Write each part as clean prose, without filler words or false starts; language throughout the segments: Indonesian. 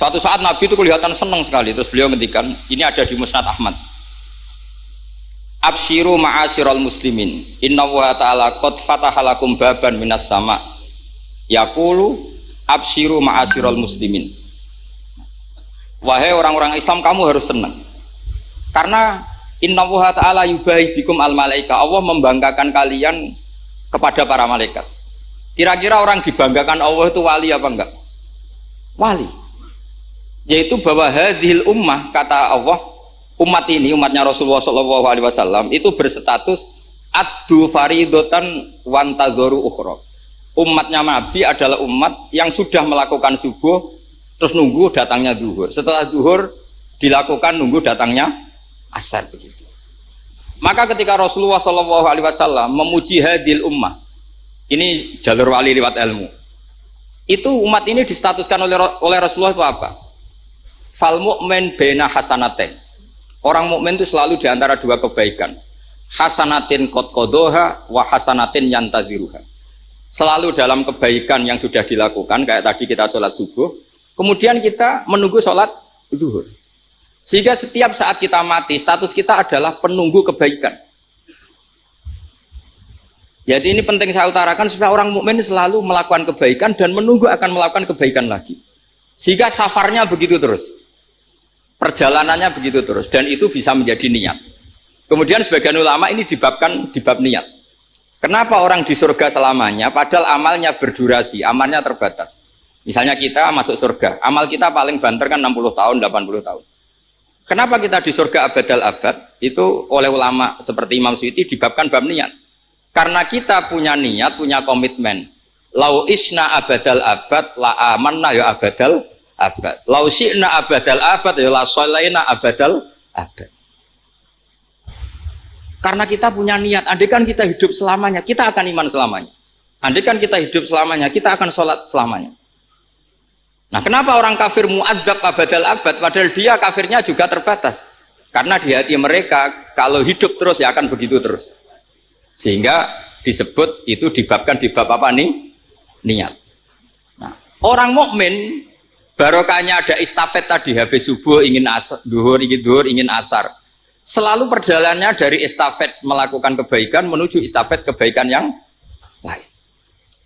Suatu saat Nabi itu kelihatan senang sekali, terus beliau ngendikan, ini ada di Musnad Ahmad. Absyiru ma'asyiral muslimin, innallaha ta'ala qad fataha lakum baban minas sama. Yaqulu absyiru ma'asyiral muslimin. Wahai orang-orang Islam, kamu harus senang. Karena innallaha ta'ala yubahi bikum al malaika. Allah membanggakan kalian kepada para malaikat. Kira-kira orang dibanggakan Allah itu wali apa enggak? Wali. Yaitu bahwa hadhil ummah, kata Allah, umat ini, umatnya Rasulullah SAW itu berstatus addu faridotan wantazoru ukhra. Umatnya Nabi adalah umat yang sudah melakukan subuh terus nunggu datangnya zuhur. Setelah zuhur dilakukan nunggu datangnya asar begitu. Maka ketika Rasulullah SAW memuji hadhil ummah, ini jalur wali lewat ilmu, itu umat ini distatuskan oleh Rasulullah itu apa? Fal mu'min baina hasanatin. Orang mukmin itu selalu di antara dua kebaikan. Hasanatin qad qadaha wa hasanatin yantaziruha. Selalu dalam kebaikan yang sudah dilakukan, kayak tadi kita sholat subuh, kemudian kita menunggu sholat zuhur. Sehingga setiap saat kita mati, status kita adalah penunggu kebaikan. Jadi ini penting saya utarakan supaya orang mukmin selalu melakukan kebaikan dan menunggu akan melakukan kebaikan lagi. Sehingga safarnya begitu terus. Perjalanannya begitu terus, dan itu bisa menjadi niat. Kemudian sebagian ulama ini dibabkan di bab niat. Kenapa orang di surga selamanya padahal amalnya berdurasi, amalnya terbatas. Misalnya kita masuk surga, amal kita paling banter kan 60 tahun, 80 tahun. Kenapa kita di surga abadal abad? Itu oleh ulama seperti Imam Suyuti dibabkan bab niat. Karena kita punya niat, punya komitmen. Lau isna abadal abad la amanna ya abadal abad. Lau syi'na abadal abad ya la sholaina abadal abad. Karena kita punya niat, andaikan kita hidup selamanya, kita akan iman selamanya. Andaikan kita hidup selamanya, kita akan sholat selamanya. Nah, kenapa orang kafir mu'adzab abadal abad padahal dia kafirnya juga terbatas? Karena di hati mereka kalau hidup terus ya akan begitu terus. Sehingga disebut itu dibabkan di bab apa nih? Niat. Nah, orang mukmin barokahnya ada istafet tadi, habis subuh ingin asar, duhur ingin asar. Selalu perjalanannya dari estafet melakukan kebaikan menuju estafet kebaikan yang lain.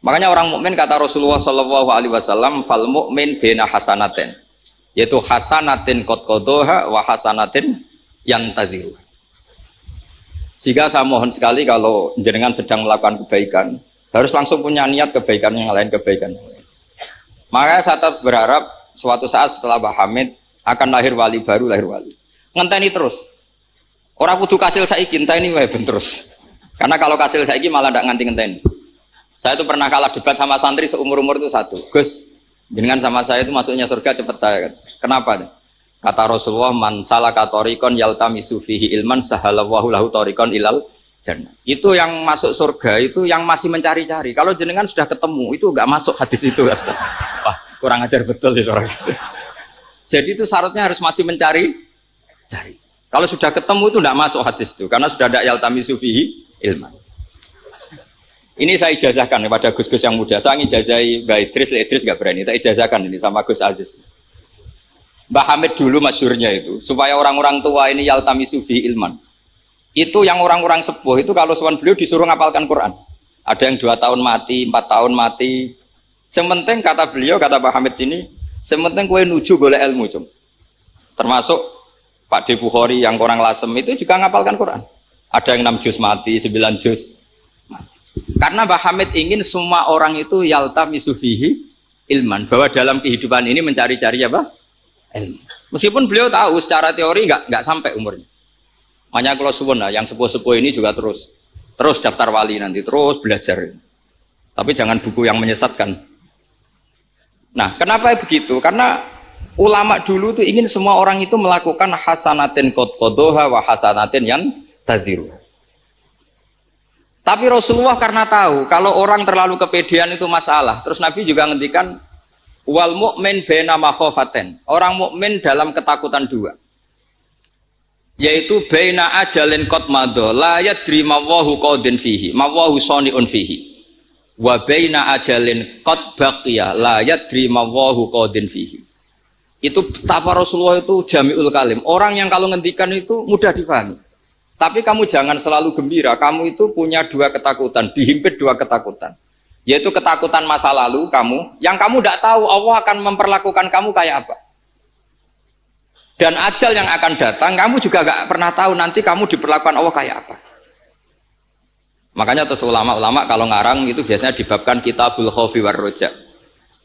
Makanya orang mukmin kata Rasulullah SAW, fal mukmin bena hasanatin, yaitu hasanatin qad qadaha wa hasanatin yantaziruha. Sehingga saya mohon sekali kalau jenengan sedang melakukan kebaikan harus langsung punya niat kebaikan yang lain, kebaikan yang lain. Makanya saya tetap berharap suatu saat setelah Mbah Hamid akan lahir wali baru, lahir wali. Ngenteni terus. Orang kudu kasil saiki ngenteni wae ben terus. Karena kalau kasil saiki malah ndak nganti ngenteni. Saya itu pernah kalah debat sama santri seumur-umur itu satu. Gus, jenengan sama saya itu masuknya surga cepat saya. Kenapa? Kata Rasulullah, man salaka thariqan yaltamisu fihi ilman sahalallahu lahu thariqan ilal jannah. Itu yang masuk surga itu yang masih mencari-cari. Kalau jenengan sudah ketemu itu enggak masuk hadis itu. Wah, kurang ajar betul itu orang itu. Jadi itu syaratnya harus masih mencari. Kalau sudah ketemu itu enggak masuk hadis itu karena sudah ada yaltamisu fihi ilman. Ini saya ijazahkan kepada Gus-Gus yang muda. Saya ngijazahi Mbak Idris nggak berani. Tak ijazahkan ini sama Gus Aziz. Mbah Hamid dulu masyhurnya itu supaya orang-orang tua ini yaltamisu fihi ilman. Itu yang orang-orang sepuh itu kalau sowan beliau disuruh ngapalkan Quran. Ada yang 2 tahun mati, 4 tahun mati. Sementing kata beliau, kata Mbah Hamid sini, sementing kowe nuju golek ilmu cum. Termasuk Pak De Bukhari yang orang Lasem itu juga ngapalkan Quran. Ada yang 6 juz mati, 9 juz mati. Karena Mbah Hamid ingin semua orang itu yaltamisu fihi ilman, bahwa dalam kehidupan ini mencari-cari apa? Ilmu. Meskipun beliau tahu secara teori nggak sampai umurnya. Makanya kalau suwun yang sepuh-sepuh ini juga terus daftar wali nanti, terus belajar. Tapi jangan buku yang menyesatkan. Nah, kenapa begitu? Karena ulama dulu tuh ingin semua orang itu melakukan hasanatin qad qadaha wa hasanatin yantaziruha. Tapi Rasulullah karena tahu kalau orang terlalu kepedean itu masalah. Terus Nabi juga ngendikan wal mu'min baina makhafatin. Orang mukmin dalam ketakutan dua. Yaitu baina ajalin qad madha la yadri ma wallahu qadin fihi, ma wallahu saniun fihi. Wa baina ajalin qad baqiya la yadri ma wallahu qadin fihi. Itu betapa Rasulullah itu jami'ul kalim. Orang yang kalau ngendikan itu mudah difahami. Tapi kamu jangan selalu gembira. Kamu itu punya dua ketakutan, dihimpit dua ketakutan. Yaitu ketakutan masa lalu kamu, yang kamu tidak tahu Allah akan memperlakukan kamu kayak apa. Dan ajal yang akan datang, kamu juga gak pernah tahu nanti kamu diperlakukan Allah kayak apa. Makanya terus ulama-ulama kalau ngarang itu biasanya dibabkan kitabul khaufi war roja.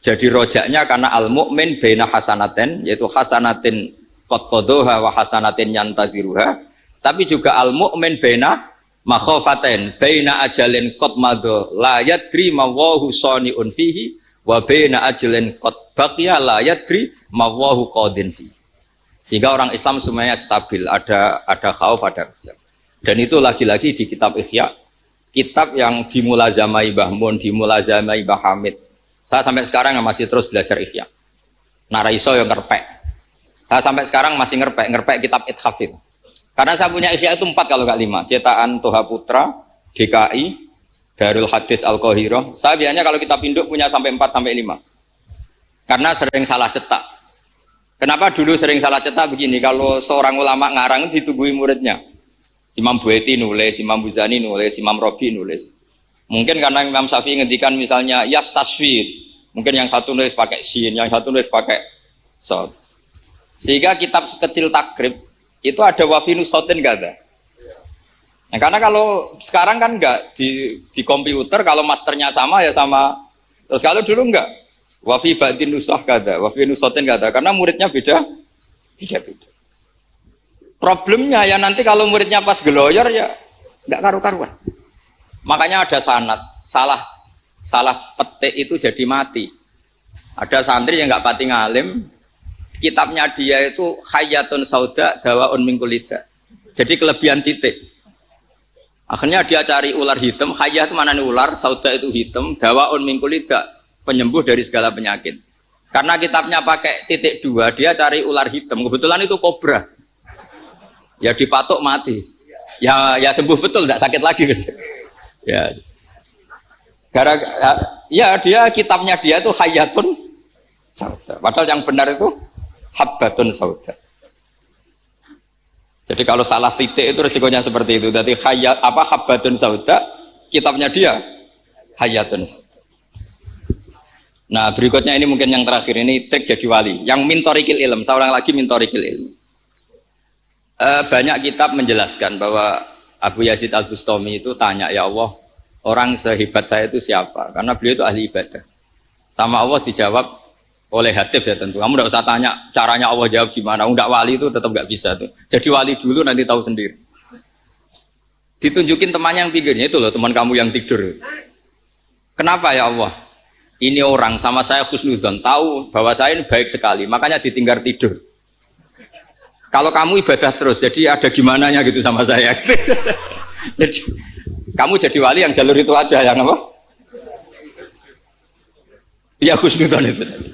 Jadi rojaknya karena al-mu'min baina hasanatin, yaitu hasanatin qad qadoha wa hasanatin yantaziruha, tapi juga al-mu'min baina makhofatin, baina ajalin qad madha la yadri ma wahu sani'un fihi wa baina ajalin qad baqiya la yadri ma wahu qadin fihi. Sehingga orang Islam semuanya stabil, ada khauf, ada rojak. Dan itu lagi-lagi di kitab Ihya, kitab yang dimulazamai Mbah Mun, dimulazamai Mbah Hamid. Saya sampai sekarang masih terus belajar Ihya. Naraiso yang ngerpek. Saya sampai sekarang masih ngerpek kitab Ithaf itu. Karena saya punya Ihya itu 4 kalau nggak 5. Cetakan Toha Putra, DKI, Darul Hadis Al-Qahirah. Saya biasanya kalau kitab induk punya sampai 4 sampai 5. Karena sering salah cetak. Kenapa dulu sering salah cetak begini? Kalau seorang ulama ngarang ditungguin muridnya. Imam Buaiti nulis, Imam Buzani nulis, Imam Robi nulis. Mungkin karena Imam Syafi'i ngendikan misalnya yas tasfir, mungkin yang satu nulis pakai shin, yang satu nulis pakai sod. Sehingga kitab sekecil takrib itu ada wafinu sotin nggak ada. Nah, karena kalau sekarang kan nggak di komputer, kalau masternya sama ya sama. Terus kalau dulu nggak, wafi batin nusah nggak ada, wafinu sotin nggak ada, karena muridnya beda. Problemnya ya nanti kalau muridnya pas geloyor ya nggak karu-karuan. Makanya ada sanad, salah petik itu jadi mati. Ada santri yang nggak pati ngalim, kitabnya dia itu Hayatun Sauda Dawaun min Kulida. Jadi kelebihan titik. Akhirnya dia cari ular hitam, Hayat itu mana nih ular, Sauda itu hitam, Dawaun min Kulida, penyembuh dari segala penyakit. Karena kitabnya pakai titik 2, dia cari ular hitam. Kebetulan itu kobra. Ya dipatok mati. Ya sembuh betul, tidak sakit lagi. Ya, ya dia kitabnya dia itu Hayatun Sauda. Padahal yang benar itu Habbatun Sauda. Jadi kalau salah titik itu resikonya seperti itu. Jadi Habbatun Sauda, kitabnya dia Hayatun Sauda. Nah berikutnya ini mungkin yang terakhir, ini trik jadi wali. Yang mintorikil ilm, seorang lagi mintorikil ilm. Banyak kitab menjelaskan bahwa Abu Yazid Al-Bustami itu tanya, ya Allah, orang sehebat saya itu siapa? Karena beliau itu ahli ibadah. Sama Allah dijawab oleh Hatif ya tentu. Kamu tidak usah tanya caranya Allah jawab gimana. Enggak, wali itu tetap nggak bisa tuh. Jadi wali dulu nanti tahu sendiri. Ditunjukin temannya yang pinggirnya itu loh, teman kamu yang tidur. Kenapa ya Allah? Ini orang sama saya husnudzon, tahu bahwa saya ini baik sekali, makanya ditinggal tidur. Kalau kamu ibadah terus, jadi ada gimananya gitu sama saya. Jadi kamu jadi wali yang jalur itu aja, yang apa? Ya husnudzon itu tadi.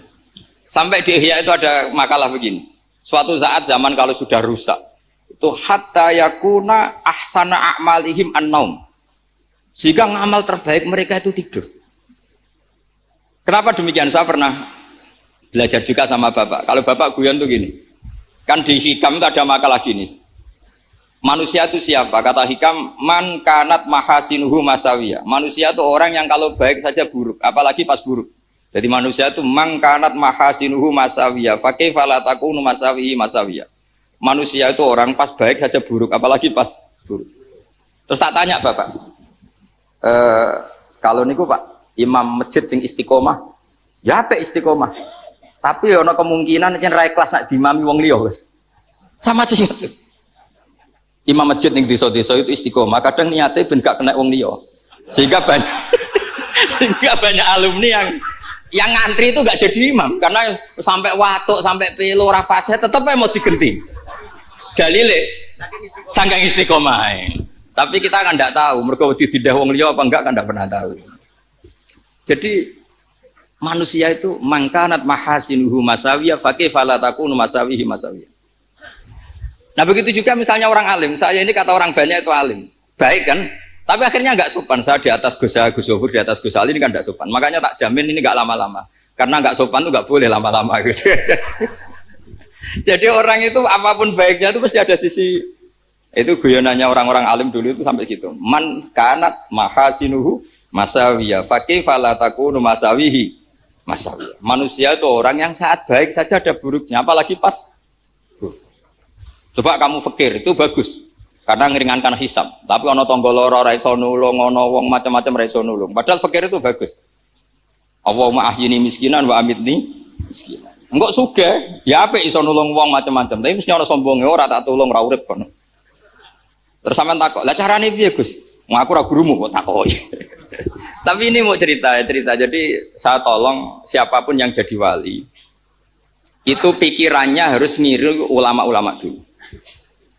Sampai di Ihya itu ada makalah begini. Suatu saat zaman kalau sudah rusak, itu hatta yakuna ahsana a'malihim an-naum. Jika ngamal terbaik mereka itu tidur. Kenapa demikian? Saya pernah belajar juga sama bapak. Kalau bapak guyon tuh gini. Kan di Hikam itu ada makalah gini. Manusia itu siapa? Kata Hikam, man kanat mahasinuhu masawiyah. Manusia itu orang yang kalau baik saja buruk, apalagi pas buruk. Jadi manusia itu man kanat mahasinuhu masawiyah. Fakaifa la takunu masawihi masawiyah. Manusia itu orang pas baik saja buruk, apalagi pas buruk. Terus tak tanya bapak, kalau niku Pak, imam masjid sing istiqomah, ya apa istiqomah? Tapi ada kemungkinan yen ra ikhlas nak dimami wong liya. Sama sih itu. Imam masjid ning desa-desa itu istiqomah, kadang niate ben gak kena wong liya. Sehingga banyak alumni yang ngantri itu gak jadi imam karena sampai watuk, sampai pelo ora fase tetep mau digenti. Dalile saking istiqomah. Tapi kita kan enggak tahu mergo dididah wong liya apa enggak kan enggak pernah tahu. Jadi manusia itu mangkanat mahasinuhu masawiyah fakaifa la takunu masawihi masawiyah. Nah begitu juga misalnya orang alim, saya ini kata orang banyak itu alim, baik kan? Tapi akhirnya nggak sopan. Saya di atas Gus Zofur, di atas Gus Ali ini kan nggak sopan. Makanya tak jamin ini nggak lama-lama. Karena nggak sopan itu nggak boleh lama-lama gitu. Jadi orang itu apapun baiknya itu pasti ada sisi. Itu guyonannya orang-orang alim dulu itu sampai gitu. Man kanat mahasinuhu masawiya fakih falataku masawihi masawiya. Manusia itu orang yang saat baik saja ada buruknya, apalagi pas. Coba kamu fikir itu bagus karena ngeringankan hisab. Tapi ono tangga lara ora iso nulung, ono wong macam-macam ora iso nulung. Padahal fikir itu bagus. Allahumma ahyini miskinan wa amitni miskinan. Enggak sugih, ya apik iso nulung wong macam-macam. Tapi mesti ono sombonge ora tak tulung ora urip kono. Terus sampean takok, "Lah carane piye, Gus?" Ngaku ora gurumu kok takoki. Tapi ini mau cerita. Jadi saya tolong siapapun yang jadi wali itu pikirannya harus niru ulama-ulama dulu.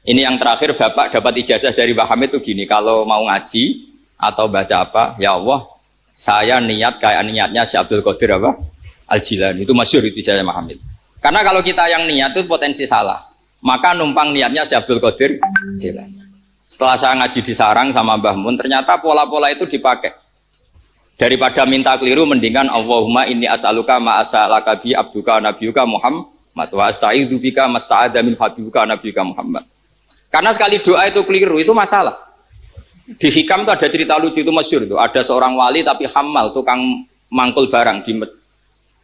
Ini yang terakhir Bapak dapat ijazah dari Mbah Hamid itu gini, kalau mau ngaji atau baca apa, ya Allah, saya niat kayak niatnya Syekh Abdul Qadir apa? Al-Jilani. Itu masyhur itu ijazah Mbah Hamid. Karena kalau kita yang niat itu potensi salah. Maka numpang niatnya Syekh Abdul Qadir Jilani. Setelah saya ngaji di sarang sama Mbah Mun, ternyata pola-pola itu dipakai. Daripada minta keliru, mendingan Allahumma inni as'aluka ma'as'alaka bi abduka nabiyuka Muhammad wa asta'idzu bika masta'adza min habibuka nabiyuka Muhammad. Karena sekali doa itu keliru, itu masalah. Di Hikam itu ada cerita lucu, itu masyhur itu. Ada seorang wali tapi hamal, tukang mangkul barang.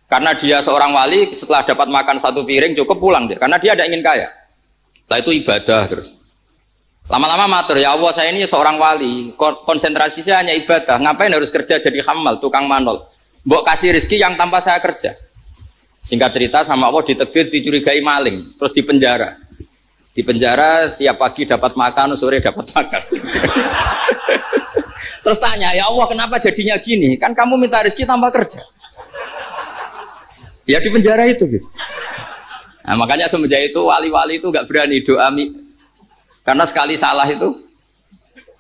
Karena dia seorang wali, setelah dapat makan satu piring cukup pulang dia. Karena dia tidak ingin kaya. Setelah itu ibadah terus. Lama-lama matur, ya Allah saya ini seorang wali, konsentrasi saya hanya ibadah. Ngapain harus kerja jadi hamal, tukang manol. Mbok kasih rezeki yang tanpa saya kerja. Singkat cerita sama Allah ditegir, dicurigai maling, terus dipenjara. Di penjara tiap pagi dapat makan, sore dapat makan. Terus tanya, ya Allah kenapa jadinya gini? Kan kamu minta rezeki tanpa kerja. Ya di penjara itu gitu. Nah, makanya semenjak itu wali-wali itu nggak berani doa, karena sekali salah itu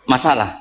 masalah.